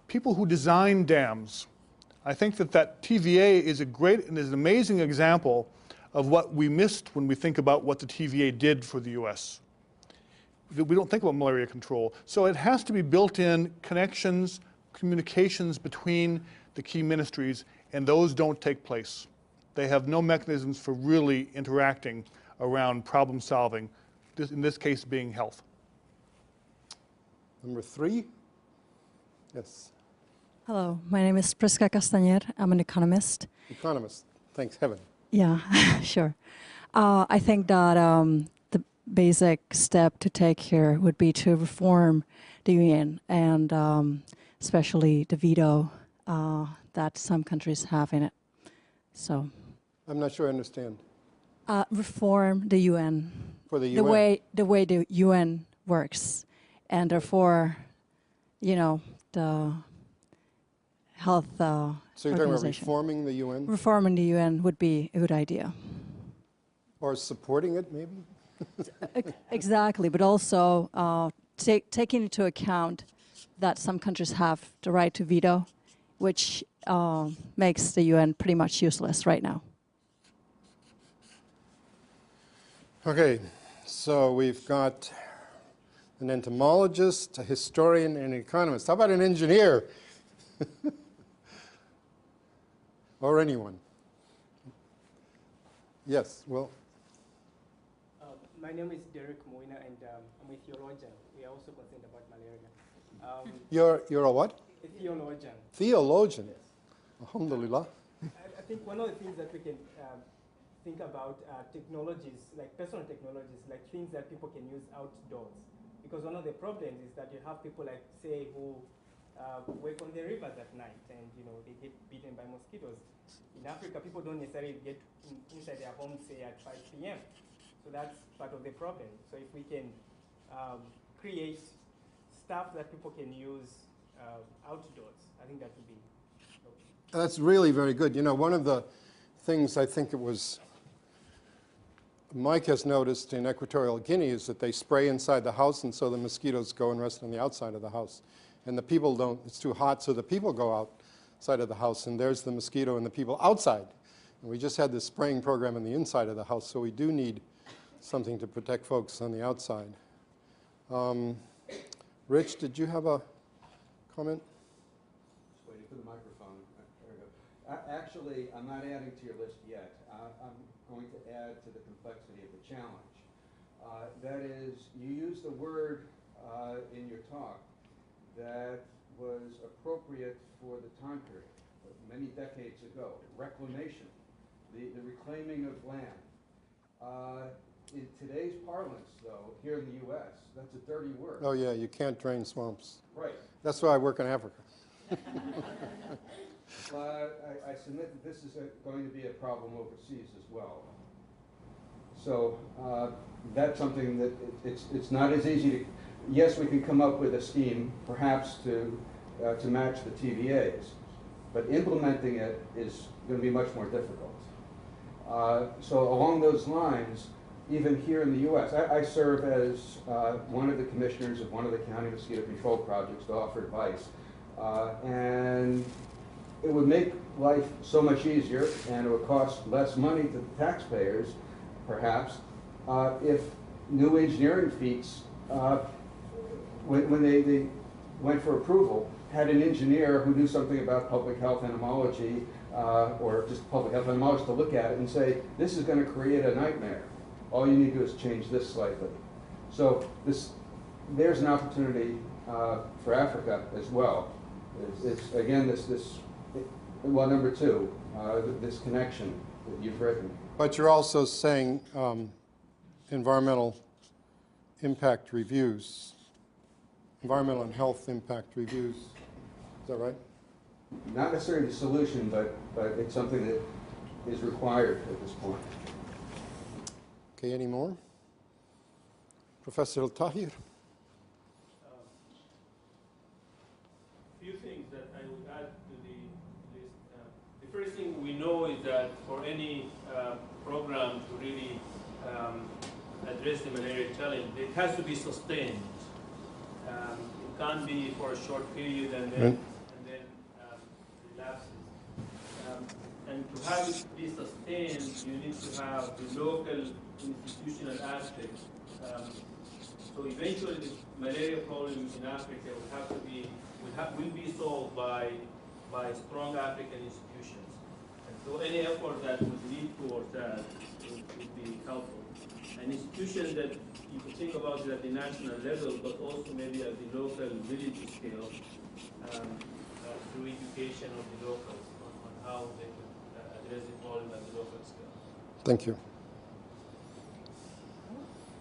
A: people who design dams. I think that TVA is a great and is an amazing example of what we missed when we think about what the TVA did for the US. We don't think about malaria control. So it has to be built-in connections, communications between the key ministries, and those don't take place. They have no mechanisms for really interacting around problem solving, in this case being health.
B: Number 3? Yes.
E: Hello, my name is Priska Castañer. I'm an economist.
B: Economist. Thanks heaven.
E: Yeah, sure. I think that the basic step to take here would be to reform the UN and especially the veto that some countries have in it. So.
B: I'm not sure I understand.
E: Reform the UN.
B: For the UN?
E: The way the UN works, and therefore, you know, the health
B: So you're talking about
E: organization.
B: reforming the UN?
E: Reforming the UN would be a good idea.
B: Or supporting it, maybe?
E: Exactly, but also taking into account that some countries have the right to veto, which makes the UN pretty much useless right now.
B: Okay, so we've got an entomologist, a historian, and an economist. How about an engineer? Or anyone? Yes, well.
F: My name is Derek Moina, and I'm a theologian. We are also concerned about malaria.
B: You're a what?
F: A theologian.
B: Theologian?
F: Yes.
B: Alhamdulillah.
F: I think one of the things that we can think about are technologies, like personal technologies, like things that people can use outdoors. Because one of the problems is that you have people like, say, who work on the rivers at night, and they get bitten by mosquitoes. In Africa, people don't necessarily get inside their homes, say, at 5 p.m. So that's part of the problem. So if we can create stuff that people can use outdoors, I think that would be helpful.
B: That's really very good. You know, one of the things I think it was Mike has noticed in Equatorial Guinea is that they spray inside the house, and so the mosquitoes go and rest on the outside of the house. And the people don't, it's too hot, so the people go outside of the house, and there's the mosquito and the people outside. And we just had this spraying program in the inside of the house, so we do need something to protect folks on the outside. Rich, did you have a comment?
G: Just waiting for the microphone. There we go. Actually, I'm not adding to your list yet. I'm going to add to the complexity of the challenge. That is, you used the word in your talk that was appropriate for the time period, many decades ago, reclamation, the reclaiming of land. In today's parlance, though, here in the U.S., that's a dirty word.
B: Oh yeah, you can't drain swamps.
G: Right.
B: That's why I work in Africa.
G: I submit that this is going to be a problem overseas as well. So that's something that it's not as easy to. Yes, we can come up with a scheme, perhaps to match the TVAs, but implementing it is going to be much more difficult. So along those lines, even here in the U.S., I serve as one of the commissioners of one of the county mosquito control projects to offer advice. And it would make life so much easier, and it would cost less money to the taxpayers, perhaps, if new engineering feats, when they went for approval, had an engineer who knew something about public health entomology, or just public health entomologists to look at it and say, this is going to create a nightmare. All you need to do is change this slightly. So there's an opportunity for Africa as well. It's again, well, number two, this connection that you've written.
B: But you're also saying environmental impact reviews, environmental and health impact reviews. Is that right?
G: not necessarily the solution, but it's something that is required at this point.
B: Okay, any more? Professor Tahir?
H: Few things that I would add to the list. The first thing we know is that for any program to really address the malaria challenge, it has to be sustained. It can't be for a short period and then relapses. And to have it be sustained, you need to have the local institutional aspect. So eventually, the malaria problem in Africa will have to be will be solved by strong African institutions. And so any effort that would lead towards that would be helpful. An institution that you could think about it at the national level, but also maybe at the local village scale, through education of the locals on how they could address the problem at the local scale.
B: Thank you.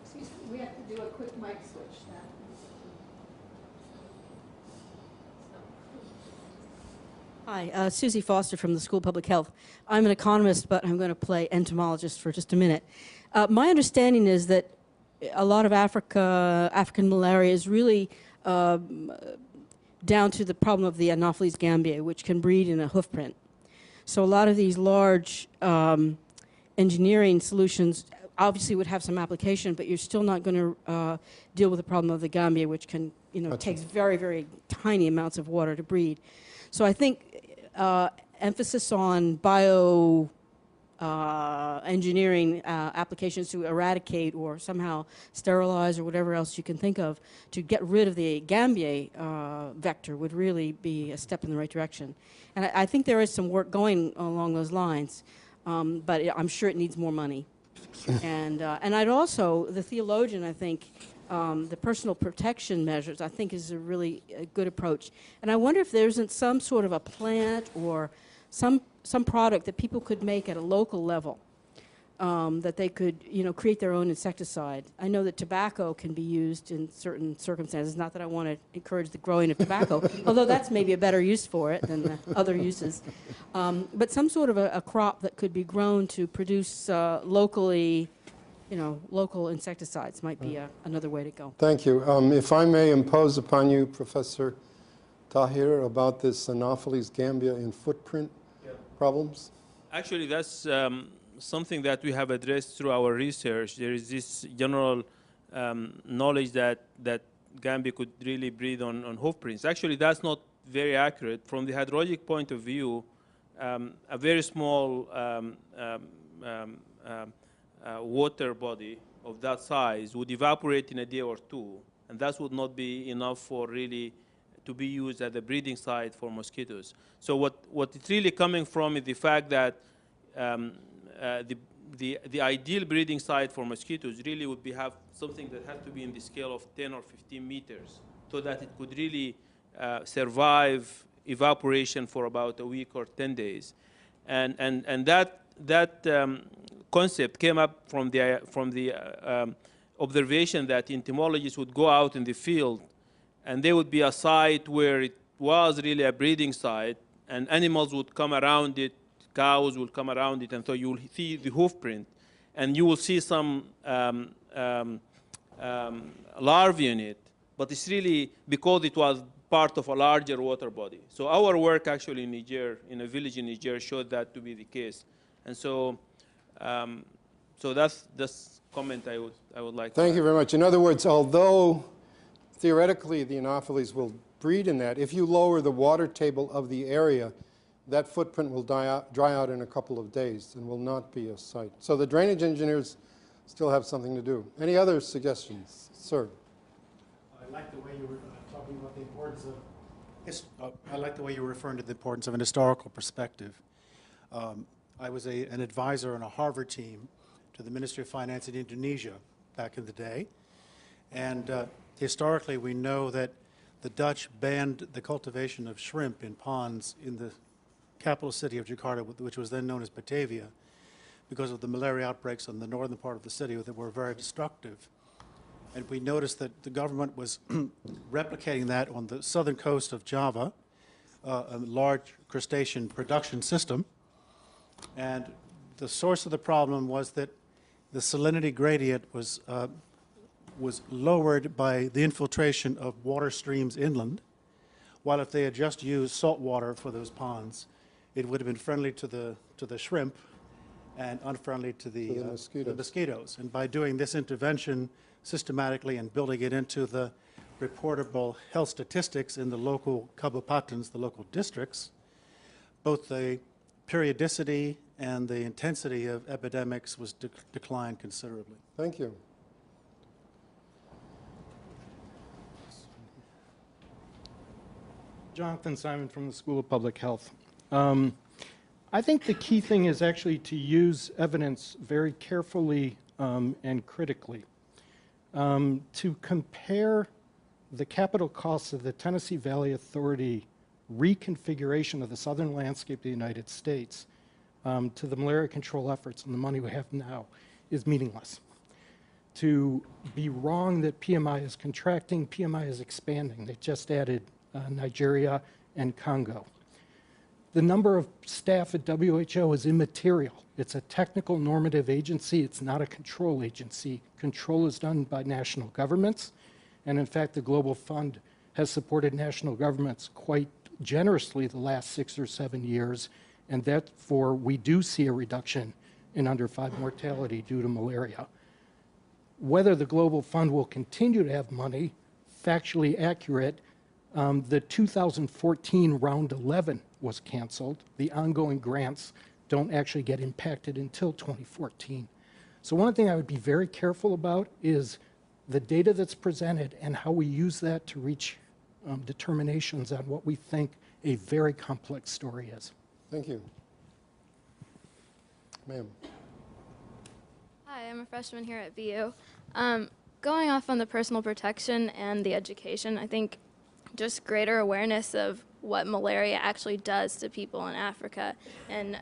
I: Excuse me, we have to do a quick mic switch now.
J: Hi, Susie Foster from the School of Public Health. I'm an economist, but I'm going to play entomologist for just a minute. My understanding is that a lot of African malaria is really down to the problem of the Anopheles gambiae, which can breed in a hoof print. So a lot of these large engineering solutions obviously would have some application, but you're still not going to deal with the problem of the gambia, which can, takes very, very tiny amounts of water to breed. So I think emphasis on bio engineering applications to eradicate or somehow sterilize or whatever else you can think of to get rid of the gambiae vector would really be a step in the right direction. And I think there is some work going along those lines, but I'm sure it needs more money. And I'd also, the theologian, I think, the personal protection measures, I think, is a really good approach. And I wonder if there isn't some sort of a plant or some product that people could make at a local level, that they could, create their own insecticide. I know that tobacco can be used in certain circumstances. Not that I want to encourage the growing of tobacco, although that's maybe a better use for it than the other uses. But some sort of a crop that could be grown to produce locally, local insecticides might be another way to go.
B: Thank you. If I may impose upon you, Professor Tahir, about this Anopheles gambia in footprint problems?
H: Actually, that's something that we have addressed through our research. There is this general knowledge that gambia could really breed on hoof prints. Actually, that's not very accurate. From the hydrologic point of view, a very small water body of that size would evaporate in a day or two, and that would not be enough for really to be used as a breeding site for mosquitoes. So what it's really coming from is the fact that the ideal breeding site for mosquitoes really would have something that has to be in the scale of 10 or 15 meters, so that it could really survive evaporation for about a week or 10 days, and that concept came up from the observation that entomologists would go out in the field, and there would be a site where it was really a breeding site, and animals would come around it, cows would come around it, and so you will see the hoof print, and you will see some larvae in it, but it's really because it was part of a larger water body. So our work actually in Niger, in a village in Niger, showed that to be the case, and so that's comment I would like to
B: Thank you very much. In other words, although theoretically the Anopheles will breed in that, if you lower the water table of the area, that footprint will dry out in a couple of days and will not be a site. So the drainage engineers still have something to do. Any other suggestions? Sir.
K: I like the way you were talking about the importance of, I like the way you were referring to the importance of an historical perspective. I was an advisor on a Harvard team to the Ministry of Finance in Indonesia back in the day. And historically, we know that the Dutch banned the cultivation of shrimp in ponds in the capital city of Jakarta, which was then known as Batavia, because of the malaria outbreaks in the northern part of the city that were very destructive. And we noticed that the government was replicating that on the southern coast of Java, a large crustacean production system. And the source of the problem was that the salinity gradient was lowered by the infiltration of water streams inland, while if they had just used salt water for those ponds, it would have been friendly to the shrimp and unfriendly to the mosquitoes. And by doing this intervention systematically and building it into the reportable health statistics in the local kabupatens, the local districts, both the periodicity and the intensity of epidemics was declined considerably.
B: Thank you.
L: Jonathan Simon from the School of Public Health. I think the key thing is actually to use evidence very carefully and critically. To compare the capital costs of the Tennessee Valley Authority reconfiguration of the southern landscape of the United States to the malaria control efforts and the money we have now is meaningless. To be wrong that PMI is contracting, PMI is expanding. They just added Nigeria and Congo. The number of staff at WHO is immaterial. It's a technical normative agency. It's not a control agency. Control is done by national governments. And in fact, the Global Fund has supported national governments quite generously the last 6 or 7 years. And therefore, we do see a reduction in under 5 mortality due to malaria. Whether the Global Fund will continue to have money, factually accurate, the 2014 round 11 was canceled. The ongoing grants don't actually get impacted until 2014. So one thing I would be very careful about is the data that's presented and how we use that to reach determinations on what we think a very complex story is.
B: Thank you. Ma'am.
M: Hi, I'm a freshman here at VU. Going off on the personal protection and the education, I think just greater awareness of what malaria actually does to people in Africa and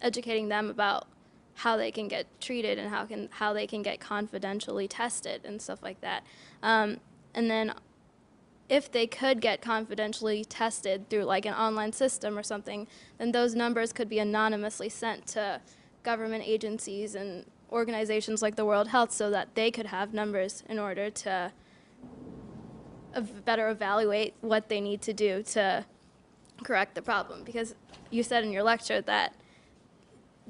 M: educating them about how they can get treated and how they can get confidentially tested and stuff like that. And then if they could get confidentially tested through like an online system or something, then those numbers could be anonymously sent to government agencies and organizations like the World Health so that they could have numbers in order to better evaluate what they need to do to correct the problem. Because you said in your lecture that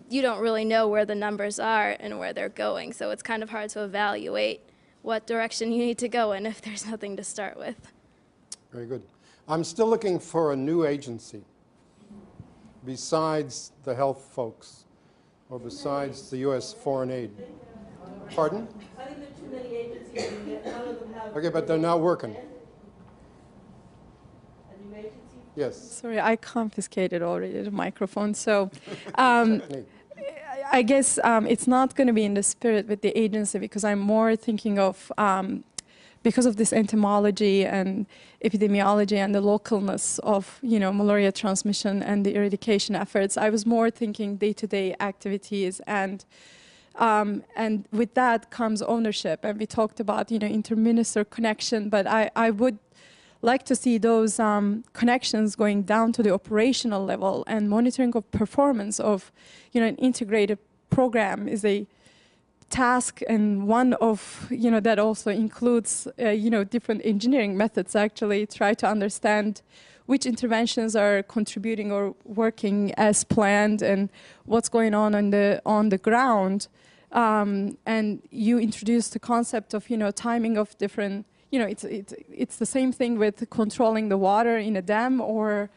M: you don't really know where the numbers are and where they're going, so it's kind of hard to evaluate what direction you need to go in if there's nothing to start with.
B: Very good. I'm still looking for a new agency besides the health folks or besides the U.S. foreign aid. Pardon?
J: I think there are too many agencies and none of them have...
B: Okay, but they're not working.
J: A new agency?
B: Yes.
N: Sorry, I confiscated already the microphone. So I guess it's not going to be in the spirit with the agency because I'm more thinking of, because of this entomology and epidemiology and the localness of, malaria transmission and the eradication efforts, I was more thinking day-to-day activities and with that comes ownership. And we talked about, inter-minister connection, but I would like to see those connections going down to the operational level, and monitoring of performance of, an integrated program is a task, and one of, that also includes, different engineering methods, actually try to understand which interventions are contributing or working as planned and what's going on the ground. And you introduced the concept of, timing of different, it's the same thing with controlling the water in a dam or,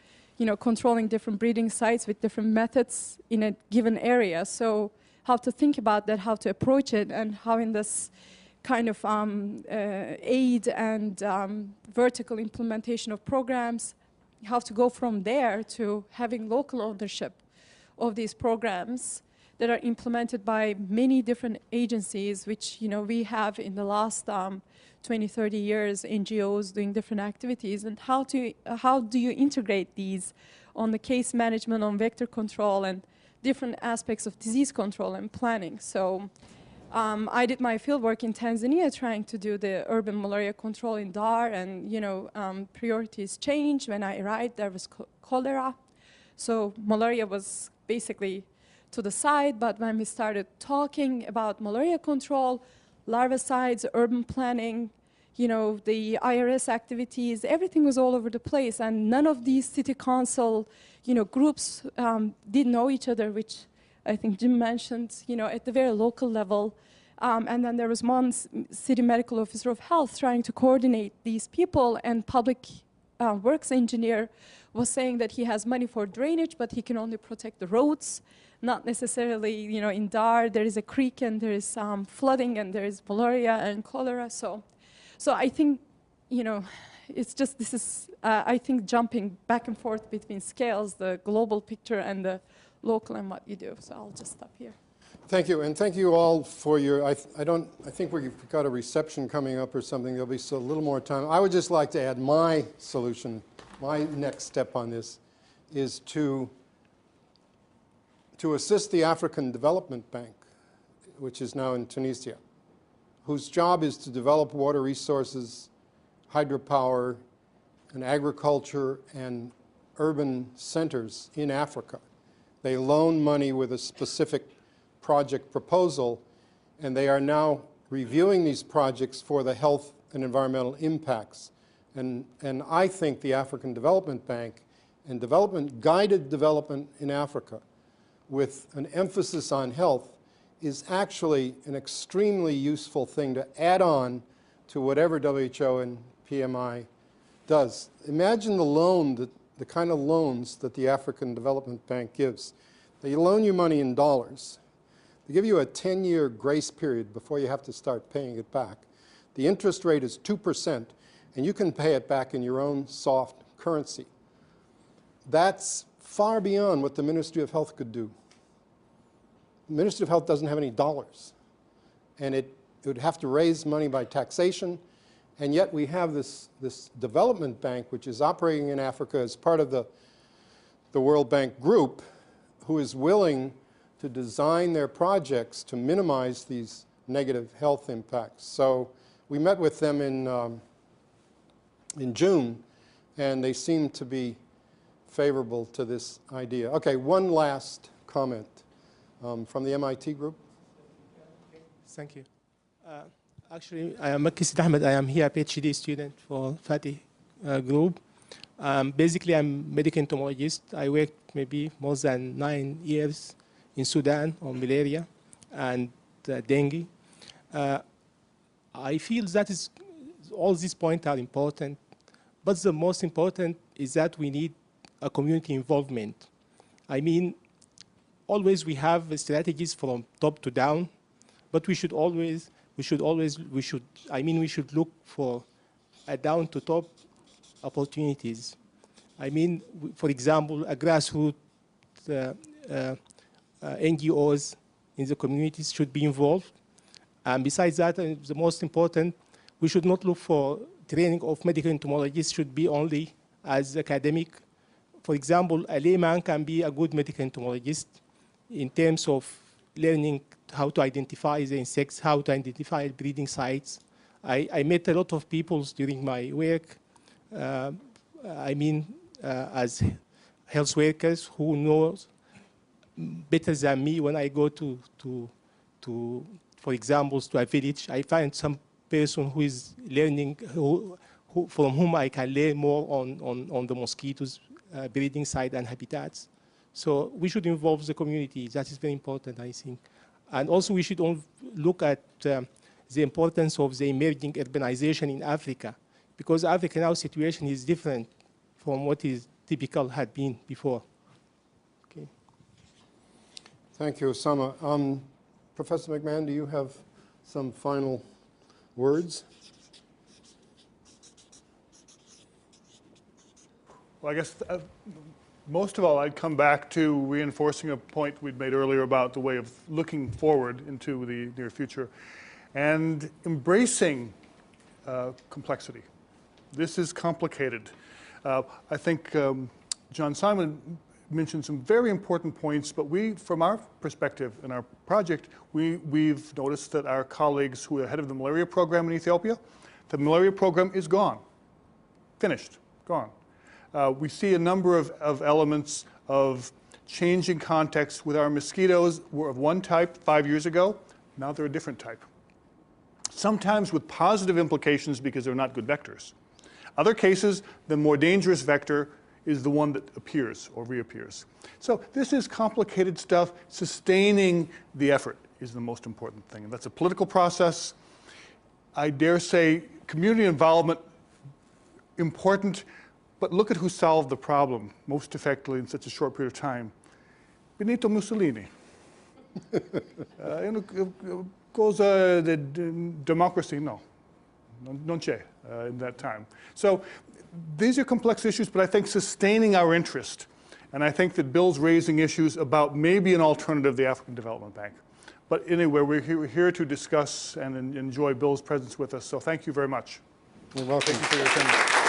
N: controlling different breeding sites with different methods in a given area. So how to think about that, how to approach it, and how in this kind of aid and vertical implementation of programs, how to go from there to having local ownership of these programs that are implemented by many different agencies, which we have in the last 20, 30 years, NGOs doing different activities, and how do you integrate these on the case management, on vector control, and different aspects of disease control and planning. So I did my fieldwork in Tanzania trying to do the urban malaria control in Dar, and priorities changed. When I arrived, there was cholera. So malaria was basically to the side, but when we started talking about malaria control, larvicides, urban planning, the IRS activities, everything was all over the place, and none of these city council, groups did know each other, which I think Jim mentioned, at the very local level. And then there was one city medical officer of health trying to coordinate these people, and public works engineer was saying that he has money for drainage, but he can only protect the roads, not necessarily, in Dar, there is a creek and there is flooding and there is malaria and cholera. So I think, it's just, this is, I think, jumping back and forth between scales, the global picture and the local and what you do. So I'll just stop here.
B: Thank you, and thank you all for your, I think we've got a reception coming up or something. There'll be a little more time. I would just like to add my solution, my next step on this is to assist the African Development Bank, which is now in Tunisia, whose job is to develop water resources, hydropower, and agriculture and urban centers in Africa. They loan money with a specific project proposal, and they are now reviewing these projects for the health and environmental impacts. And I think the African Development Bank and guided development in Africa with an emphasis on health is actually an extremely useful thing to add on to whatever WHO and PMI does. Imagine the kind of loans that the African Development Bank gives. They loan you money in dollars. They give you a 10-year grace period before you have to start paying it back. The interest rate is 2%, and you can pay it back in your own soft currency. That's far beyond what the Ministry of Health could do. The Ministry of Health doesn't have any dollars, and it would have to raise money by taxation, and yet we have this development bank which is operating in Africa as part of the World Bank group, who is willing to design their projects to minimize these negative health impacts. So we met with them in June, and they seem to be favorable to this idea. Okay, one last comment from the MIT group.
O: Thank you. Actually, I am Makki Ahmed. I am here a PhD student for FATI group. Basically, I'm a medical entomologist. I worked maybe more than 9 years in Sudan on malaria and dengue. I feel that all these points are important, but the most important is that we need a community involvement. I mean, always we have strategies from top to down, but we should look for a down to top opportunities. I mean, for example, a grassroots NGOs in the communities should be involved. And besides that, the most important, we should not look for training of medical entomologists should be only as academic. For example, a layman can be a good medical entomologist in terms of learning how to identify the insects, how to identify breeding sites. I met a lot of people during my work, as health workers who know better than me. When I go for example, to a village, I find some person who is learning, from whom I can learn more on the mosquitoes, breeding site and habitats. So we should involve the community. That is very important, I think. And also we should look at the importance of the emerging urbanization in Africa, because Africa now situation is different from what is typical had been before. Okay.
B: Thank you, Osama. Professor McMahon, do you have some final words?
A: Well, I guess most of all, I'd come back to reinforcing a point we'd made earlier about the way of looking forward into the near future and embracing complexity. This is complicated. I think John Simon mentioned some very important points, but from our perspective in our project, we've noticed that our colleagues who are head of the malaria program in Ethiopia, the malaria program is gone, finished, gone. We see a number of elements of changing context with our mosquitoes were of one type 5 years ago, now they're a different type. Sometimes with positive implications because they're not good vectors. Other cases, the more dangerous vector is the one that appears or reappears. So this is complicated stuff. Sustaining the effort is the most important thing. And that's a political process. I dare say community involvement, important, but look at who solved the problem most effectively in such a short period of time. Benito Mussolini. Cosa de democracy? No. Non c'è in that time. So these are complex issues, but I think sustaining our interest, and I think that Bill's raising issues about maybe an alternative to the African Development Bank. But anyway, we're here to discuss and enjoy Bill's presence with us, so thank you very much.
B: You're welcome.
A: Thank you for your attendance.